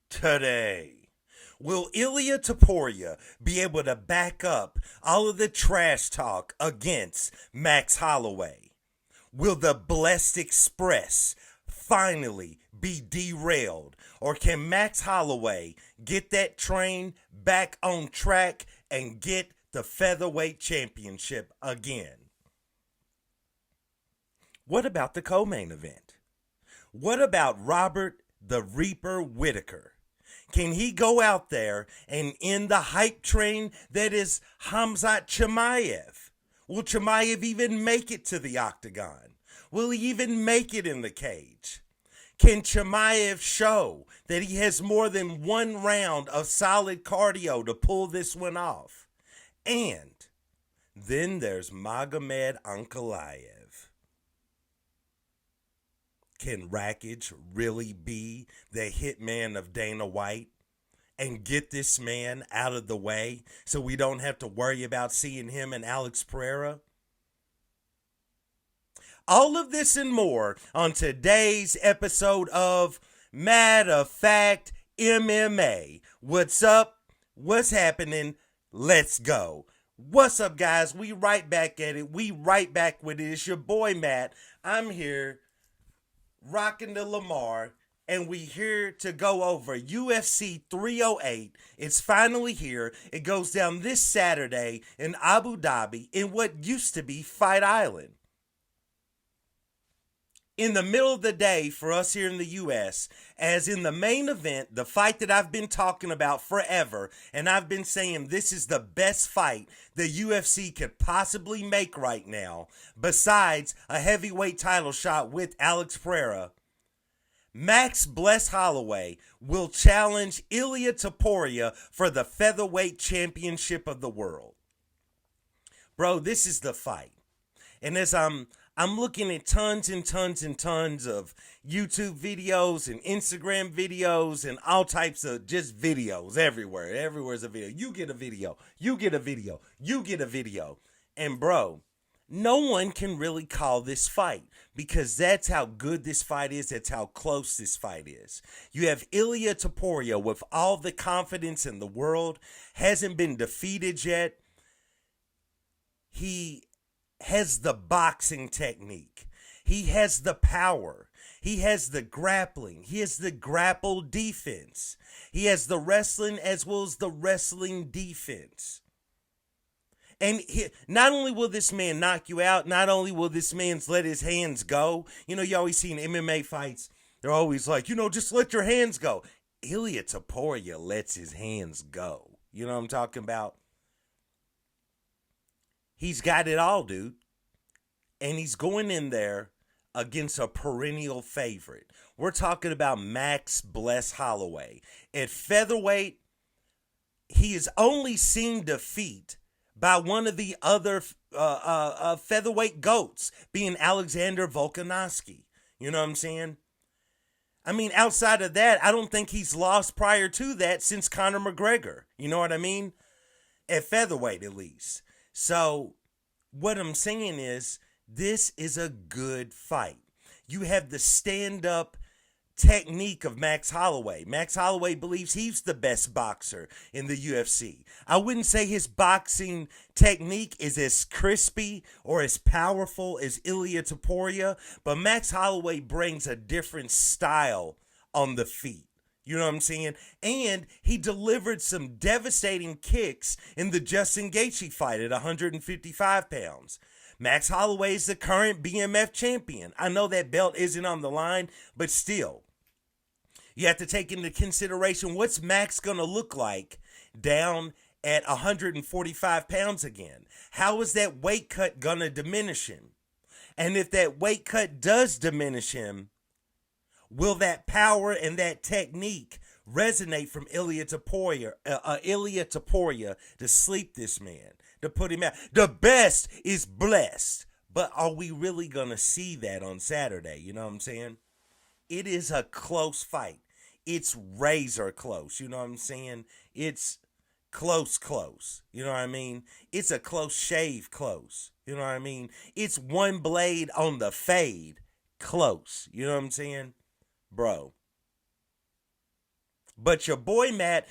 today. Will Ilia Topuria be able to back up all of the trash talk against Max Holloway? Will the Blessed Express finally be derailed? Or can Max Holloway get that train back on track and get the featherweight championship again? What about the co-main event? What about Robert the Reaper Whittaker? Can he go out there and end the hype train that is Khamzat Chimaev? Will Chimaev even make it to the octagon? Will he even make it in the cage? Can Chimaev show that he has more than one round of solid cardio to pull this one off? And then there's Magomed Ankalaev. Can Rakic really be the hitman of Dana White and get this man out of the way so we don't have to worry about seeing him and Alex Pereira? All of this and more on today's episode of Matter of Fact MMA. What's up? What's happening? Let's go. What's up, guys? We right back at it. We right back with it. It's your boy, Matt. I'm here rocking the Lamar, and we here to go over UFC 308. It's finally here. It goes down this Saturday in Abu Dhabi in what used to be Fight Island. In the middle of the day for us here in the U.S., as in the main event, the fight that I've been talking about forever, and I've been saying this is the best fight the UFC could possibly make right now, besides a heavyweight title shot with Alex Pereira. Max Bless Holloway will challenge Ilia Topuria for the featherweight championship of the world. Bro, this is the fight. And as I'm looking at tons and tons and tons of YouTube videos and Instagram videos and all types of just videos everywhere. Everywhere's a video. You get a video. You get a video. You get a video. And bro, no one can really call this fight because that's how good this fight is. That's how close this fight is. You have Ilia Topuria with all the confidence in the world. Hasn't been defeated yet. He has the boxing technique. He has the power. He has the grappling. He has the grapple defense. He has the wrestling as well as the wrestling defense. And not only will this man knock you out, not only will this man let his hands go. You know, you always see in MMA fights, they're always like, just let your hands go. Ilia Topuria lets his hands go. You know what I'm talking about? He's got it all, dude. And he's going in there against a perennial favorite. We're talking about Max Bless Holloway. At featherweight, he is only seen defeat by one of the other featherweight GOATs, being Alexander Volkanovski. You know what I'm saying? I mean, outside of that, I don't think he's lost prior to that since Conor McGregor. You know what I mean? At featherweight, at least. So, what I'm saying is, this is a good fight. You have the stand-up technique of Max Holloway. Max Holloway believes he's the best boxer in the UFC. I wouldn't say his boxing technique is as crispy or as powerful as Ilia Topuria, but Max Holloway brings a different style on the feet. You know what I'm saying? And he delivered some devastating kicks in the Justin Gaethje fight at 155 pounds. Max Holloway is the current BMF champion. I know that belt isn't on the line, but still. You have to take into consideration what's Max going to look like down at 145 pounds again. How is that weight cut going to diminish him? And if that weight cut does diminish him, will that power and that technique resonate from Ilia Topuria to sleep this man, to put him out? The best is blessed. But are we really going to see that on Saturday? You know what I'm saying? It is a close fight. It's razor close. You know what I'm saying? It's close. You know what I mean? It's a close shave close. You know what I mean? It's one blade on the fade close. You know what I'm saying? Bro, But your boy Matt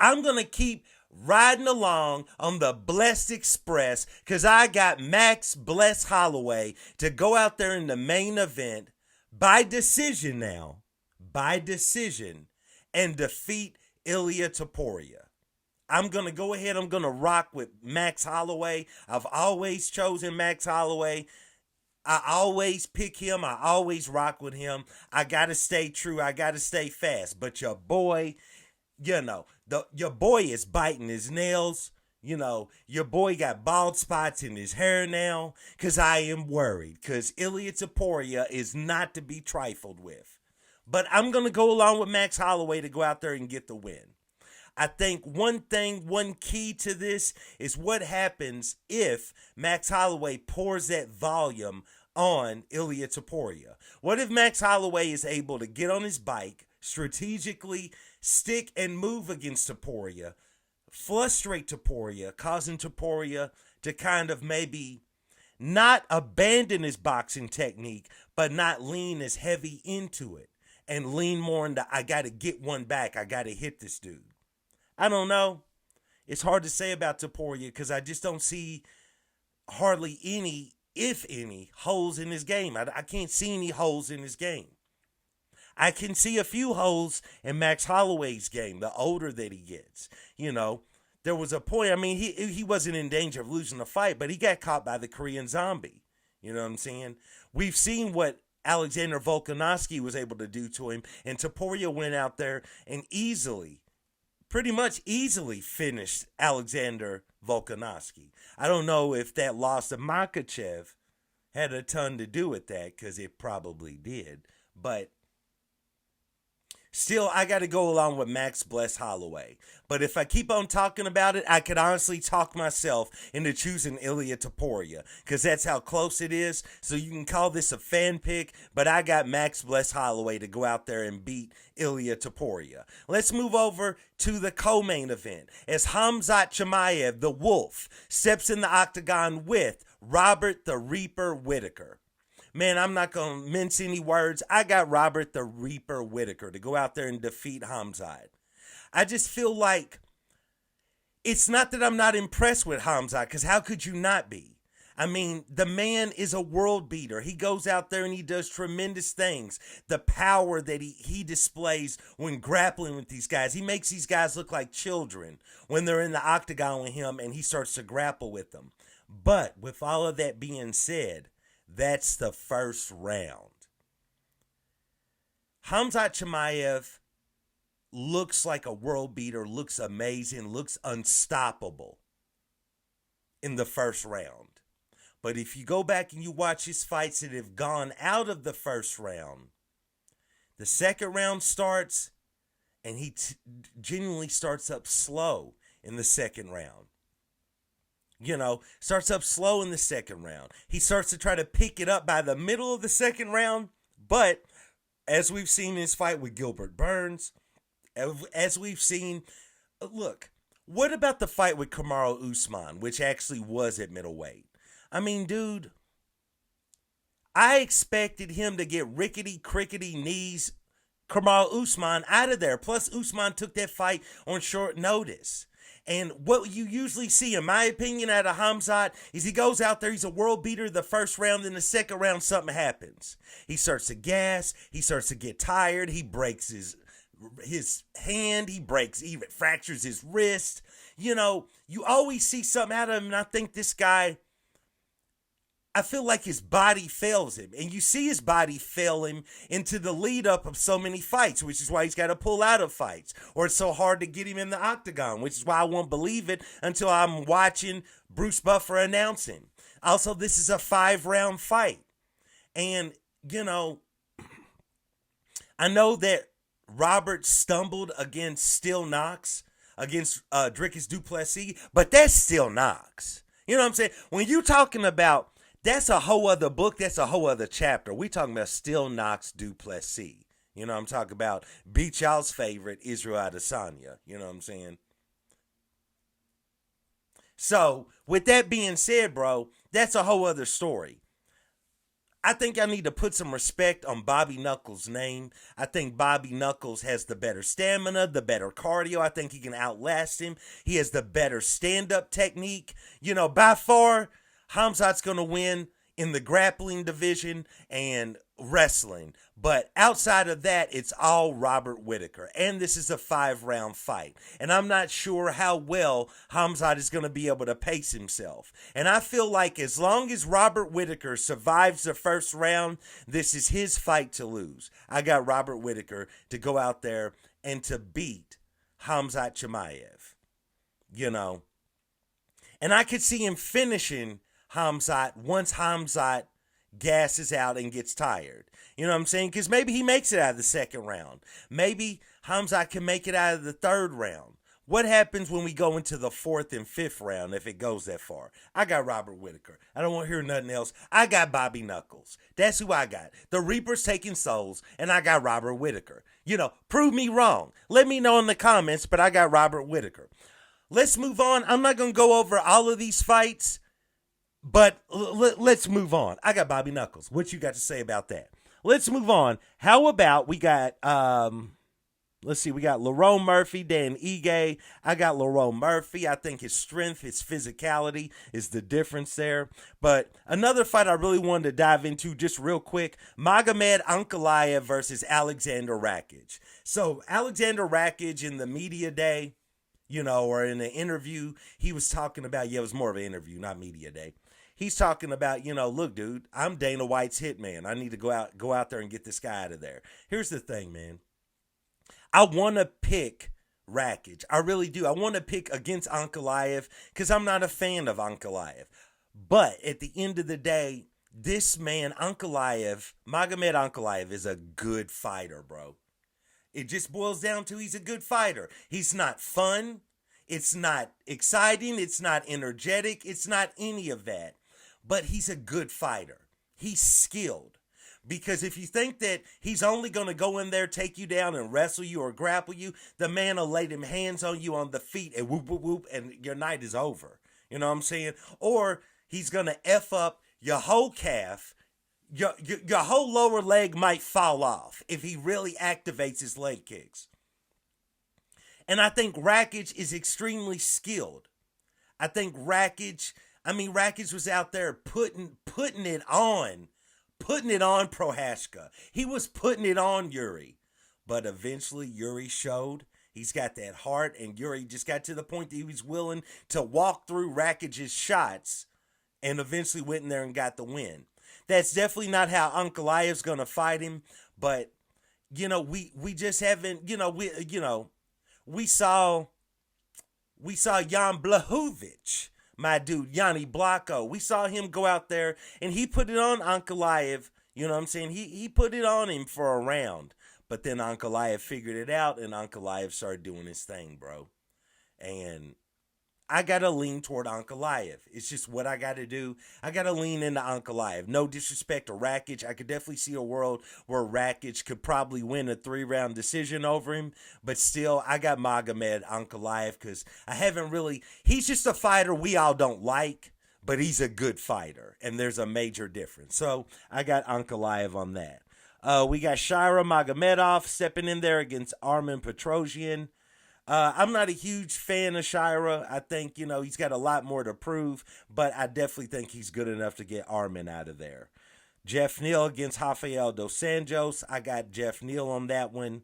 I'm gonna keep riding along on the Blessed Express because I got Max Bless Holloway to go out there in the main event by decision now, by decision, and defeat Ilia Topuria. I'm going to go ahead. I'm going to rock with Max Holloway. I've always chosen Max Holloway. I always pick him. I always rock with him. I got to stay true. I got to stay fast. But your boy, your boy is biting his nails. Your boy got bald spots in his hair now because I am worried because Ilia Topuria is not to be trifled with. But I'm going to go along with Max Holloway to go out there and get the win. I think one key to this is what happens if Max Holloway pours that volume on Ilia Topuria. What if Max Holloway is able to get on his bike, strategically stick and move against Topuria, frustrate Topuria, causing Topuria to kind of maybe not abandon his boxing technique, but not lean as heavy into it and lean more into, I got to get one back. I got to hit this dude. I don't know. It's hard to say about Topuria because I just don't see hardly any, if any, holes in his game. I can't see any holes in his game. I can see a few holes in Max Holloway's game, the older that he gets. There was a point, he wasn't in danger of losing the fight, but he got caught by the Korean Zombie. You know what I'm saying? We've seen what Alexander Volkanovski was able to do to him, and Topuria went out there and pretty much easily finished Alexander Volkanovski. I don't know if that loss to Makhachev had a ton to do with that, because it probably did. But still, I got to go along with Max Bless Holloway. But if I keep on talking about it, I could honestly talk myself into choosing Ilia Topuria, because that's how close it is. So you can call this a fan pick, but I got Max Bless Holloway to go out there and beat Ilia Topuria. Let's move over to the co-main event as Khamzat Chimaev, the Wolf, steps in the octagon with Robert the Reaper Whittaker. Man, I'm not going to mince any words. I got Robert the Reaper Whittaker to go out there and defeat Khamzat. I just feel like it's not that I'm not impressed with Khamzat, because how could you not be? The man is a world beater. He goes out there and he does tremendous things. The power that he displays when grappling with these guys. He makes these guys look like children when they're in the octagon with him and he starts to grapple with them. But with all of that being said, that's the first round. Khamzat Chimaev looks like a world beater, looks amazing, looks unstoppable in the first round. But if you go back and you watch his fights that have gone out of the first round, the second round starts and he genuinely starts up slow in the second round. Starts up slow in the second round. He starts to try to pick it up by the middle of the second round. But as we've seen in his fight with Gilbert Burns, as we've seen, look, what about the fight with Kamaru Usman, which actually was at middleweight? Dude, I expected him to get rickety-crickety knees Kamaru Usman out of there. Plus, Usman took that fight on short notice. And what you usually see, in my opinion, out of Khamzat is he goes out there, he's a world beater the first round, then the second round something happens. He starts to gas, he starts to get tired, he breaks his hand, he fractures his wrist. You always see something out of him, and I think this guy, I feel like his body fails him. And you see his body fail him into the lead up of so many fights, which is why he's got to pull out of fights. Or it's so hard to get him in the octagon, which is why I won't believe it until I'm watching Bruce Buffer announcing. Also, this is a 5-round fight. And, I know that Robert stumbled against Still Knox, against Dricus du Plessis, but that's still Knox. You know what I'm saying? When you're talking about, that's a whole other book. That's a whole other chapter. We talking about Still Knox du Plessis. I'm talking about beat y'all's favorite, Israel Adesanya. You know what I'm saying? So, with that being said, bro, that's a whole other story. I think I need to put some respect on Bobby Knuckles' name. I think Bobby Knuckles has the better stamina, the better cardio. I think he can outlast him. He has the better stand-up technique. By far, Khamzat's going to win in the grappling division and wrestling. But outside of that, it's all Robert Whittaker. And this is a 5-round fight. And I'm not sure how well Khamzat is going to be able to pace himself. And I feel like as long as Robert Whittaker survives the first round, this is his fight to lose. I got Robert Whittaker to go out there and to beat Khamzat Chimaev. And I could see him finishing Khamzat once Khamzat gasses out and gets tired. You know what I'm saying? Because maybe he makes it out of the second round. Maybe Khamzat can make it out of the third round. What happens when we go into the fourth and fifth round if it goes that far? I got Robert Whittaker. I don't want to hear nothing else. I got Bobby Knuckles. That's who I got. The Reaper's taking souls, and I got Robert Whittaker. Prove me wrong. Let me know in the comments, but I got Robert Whittaker. Let's move on. I'm not going to go over all of these fights. But let's move on. I got Bobby Knuckles. What you got to say about that? Let's move on. How about we got, we got Lerone Murphy, Dan Ige. I got Lerone Murphy. I think his strength, his physicality is the difference there. But another fight I really wanted to dive into just real quick, Magomed Ankalaev versus Alexander Rakic. So Alexander Rakic in the media day, or in an interview, he was talking about, it was more of an interview, not media day. He's talking about, look, dude, I'm Dana White's hitman. I need to go out there and get this guy out of there. Here's the thing, man. I want to pick Rakic. I really do. I want to pick against Ankalaev because I'm not a fan of Ankalaev. But at the end of the day, this man, Magomed Ankalaev, is a good fighter, bro. It just boils down to he's a good fighter. He's not fun. It's not exciting. It's not energetic. It's not any of that. But he's a good fighter. He's skilled. Because if you think that he's only going to go in there, take you down and wrestle you or grapple you, the man will lay them hands on you on the feet and whoop, whoop, whoop, and your night is over. You know what I'm saying? Or he's going to F up your whole calf. Your whole lower leg might fall off if he really activates his leg kicks. And I think Rakic is extremely skilled. I think Rakic was out there putting it on Prohaska. He was putting it on Yuri. But eventually Yuri showed he's got that heart, and Yuri just got to the point that he was willing to walk through Rakic's shots and eventually went in there and got the win. That's definitely not how Ankalaev's going to fight him, but we just haven't, we saw Jan Blachowicz, my dude, Yanni Blanco. We saw him go out there and he put it on Ankalaev. You know what I'm saying? He put it on him for a round. But then Ankalaev figured it out and Ankalaev started doing his thing, bro. And I got to lean toward Ankalaev. It's just what I got to do. I got to lean into Ankalaev. No disrespect to Rakic. I could definitely see a world where Rakic could probably win a 3-round decision over him. But still, I got Magomed Ankalaev because I haven't really... He's just a fighter we all don't like, but he's a good fighter. And there's a major difference. So I got Ankalaev on that. We got Shaira Magomedov stepping in there against Armen Petrosyan. I'm not a huge fan of Shaira. I think, he's got a lot more to prove, but I definitely think he's good enough to get Armen out of there. Jeff Neal against Rafael Dos Anjos. I got Jeff Neal on that one.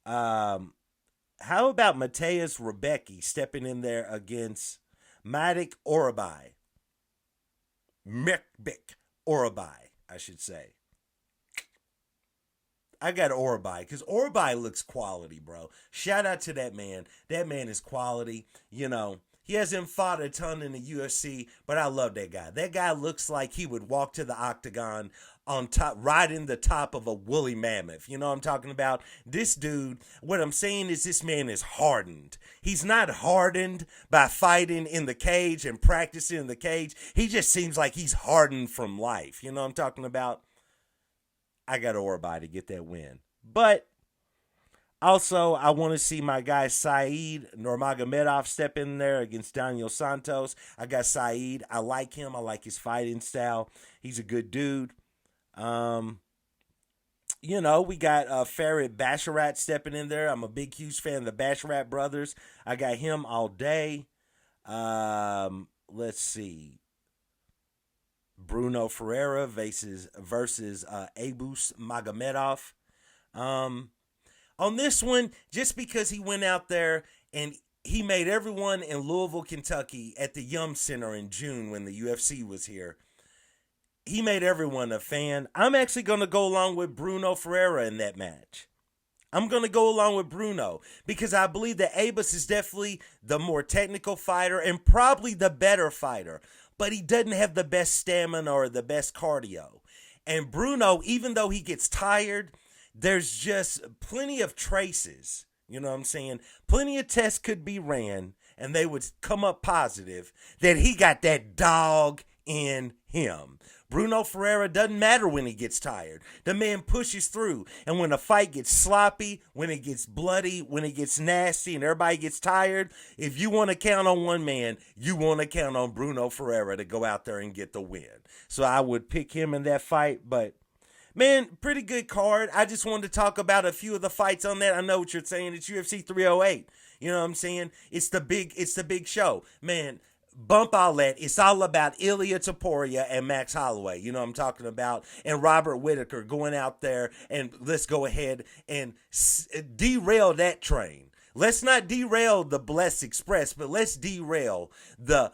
How about Mateus Rebecki stepping in there against Madik Orabai? Mekbik Orabai, I should say. I got Orabai because Orabai looks quality, bro. Shout out to that man. That man is quality. He hasn't fought a ton in the UFC, but I love that guy. That guy looks like he would walk to the octagon on top, riding the top of a woolly mammoth. You know what I'm talking about? This dude, what I'm saying is this man is hardened. He's not hardened by fighting in the cage and practicing in the cage. He just seems like he's hardened from life. You know what I'm talking about? I got Orabai to get that win. But also, I want to see my guy Saeed Nurmagomedov step in there against Daniel Santos. I got Saeed. I like him. I like his fighting style. He's a good dude. We got Farid Basharat stepping in there. I'm a big, huge fan of the Basharat brothers. I got him all day. Let's see. Bruno Ferreira versus Abus Magomedov. On this one, just because he went out there and he made everyone in Louisville, Kentucky at the Yum Center in June when the UFC was here, he made everyone a fan. I'm actually going to go along with Bruno Ferreira in that match. I'm going to go along with Bruno because I believe that Abus is definitely the more technical fighter and probably the better fighter, but he doesn't have the best stamina or the best cardio. And Bruno, even though he gets tired, there's just plenty of traces. You know what I'm saying? Plenty of tests could be ran and they would come up positive that he got that dog in him. Bruno Ferreira doesn't matter when he gets tired. The man pushes through. And when a fight gets sloppy, when it gets bloody, when it gets nasty and everybody gets tired, if you want to count on one man, you want to count on Bruno Ferreira to go out there and get the win. So I would pick him in that fight. But, man, pretty good card. I just wanted to talk about a few of the fights on that. I know what you're saying. It's UFC 308. You know what I'm saying? It's the big show. Man, bump all that. It's all about Ilia Topuria and Max Holloway. You know what I'm talking about? And Robert Whittaker going out there and let's go ahead and derail that train. Let's not derail the Bless Express, but let's derail the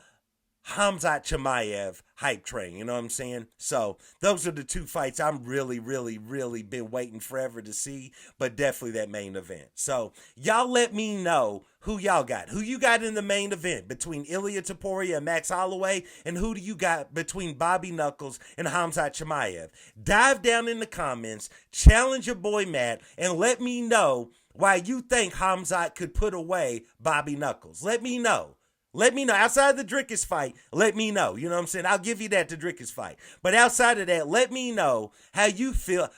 Khamzat Chimaev hype train. You know what I'm saying? So those are the two fights I'm really, really, really been waiting forever to see, but definitely that main event. So y'all let me know who y'all got. Who you got in the main event between Ilia Topuria and Max Holloway, and who do you got between Bobby Knuckles and Khamzat Chimaev? Dive down in the comments, challenge your boy Matt, and let me know why you think Khamzat could put away Bobby Knuckles. Let me know. Let me know. Outside of the Drickus fight, let me know. You know what I'm saying? I'll give you that, the Drickus fight. But outside of that, let me know how you feel.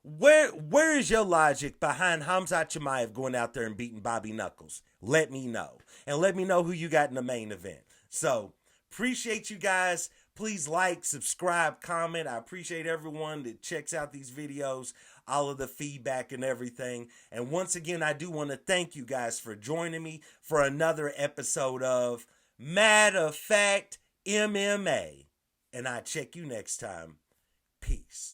Where is your logic behind Khamzat Chimaev going out there and beating Bobby Knuckles? Let me know. And let me know who you got in the main event. So, appreciate you guys. Please like, subscribe, comment. I appreciate everyone that checks out these videos, all of the feedback and everything. And once again, I do want to thank you guys for joining me for another episode of Matter of Fact MMA. And I'll check you next time. Peace.